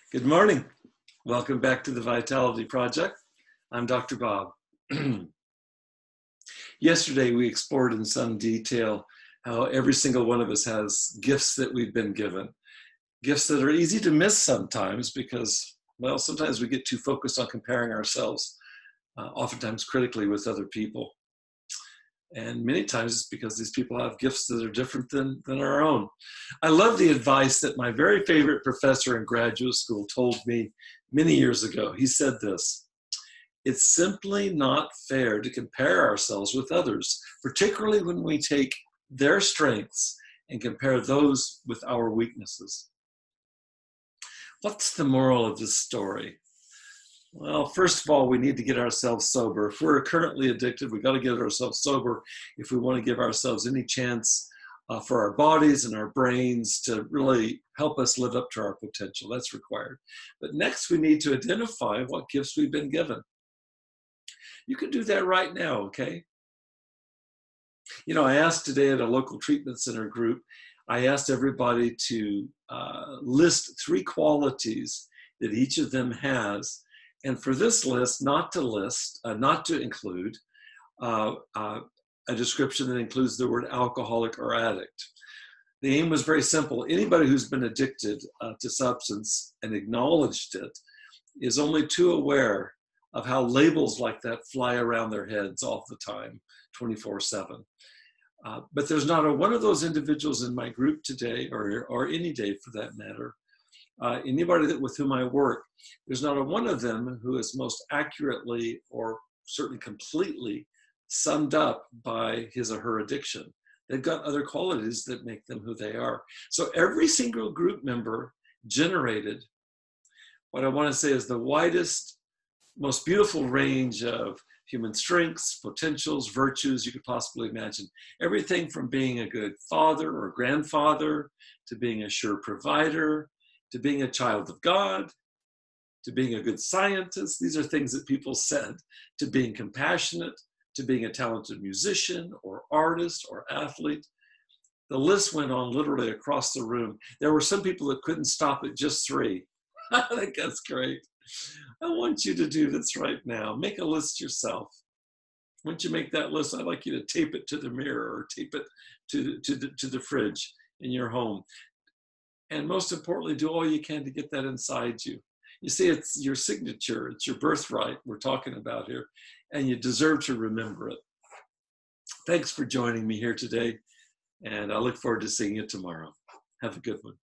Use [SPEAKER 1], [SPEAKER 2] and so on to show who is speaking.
[SPEAKER 1] Good morning. Welcome back to the Vitality Project. I'm Dr. Bob. Yesterday, we explored in some detail how every single one of us has gifts that we've been given. Gifts that are easy to miss sometimes because, well, sometimes we get too focused on comparing ourselves, oftentimes critically with other people. And many times it's because these people have gifts that are different than our own. I love the advice that my very favorite professor in graduate school told me many years ago. He said this: it's simply not fair to compare ourselves with others, particularly when we take their strengths and compare those with our weaknesses. What's the moral of this story? Well, first of all, we need to get ourselves sober. If we're currently addicted, we've got to get ourselves sober if we want to give ourselves any chance for our bodies and our brains to really help us live up to our potential. That's required. But next, we need to identify what gifts we've been given. You can do that right now, okay? You know, I asked today at a local treatment center group, I asked everybody to list 3 qualities that each of them has. And for this list, not to include a description that includes the word alcoholic or addict. The aim was very simple. Anybody who's been addicted to substance and acknowledged it is only too aware of how labels like that fly around their heads all the time, 24/7. But there's not one of those individuals in my group today, or any day for that matter, anybody with whom I work, there's not one of them who is most accurately or certainly completely summed up by his or her addiction. They've got other qualities that make them who they are. So every single group member generated what I want to say is the widest, most beautiful range of human strengths, potentials, virtues you could possibly imagine. Everything from being a good father or grandfather, to being a sure provider, to being a child of God, to being a good scientist. These are things that people said. To being compassionate, to being a talented musician or artist or athlete. The list went on literally across the room. There were some people that couldn't stop at just 3. I think that's great. I want you to do this right now. Make a list yourself. Once you make that list, I'd like you to tape it to the mirror or tape it to the fridge in your home. And most importantly, do all you can to get that inside you. You see, it's your signature, it's your birthright we're talking about here, and you deserve to remember it. Thanks for joining me here today, and I look forward to seeing you tomorrow. Have a good one.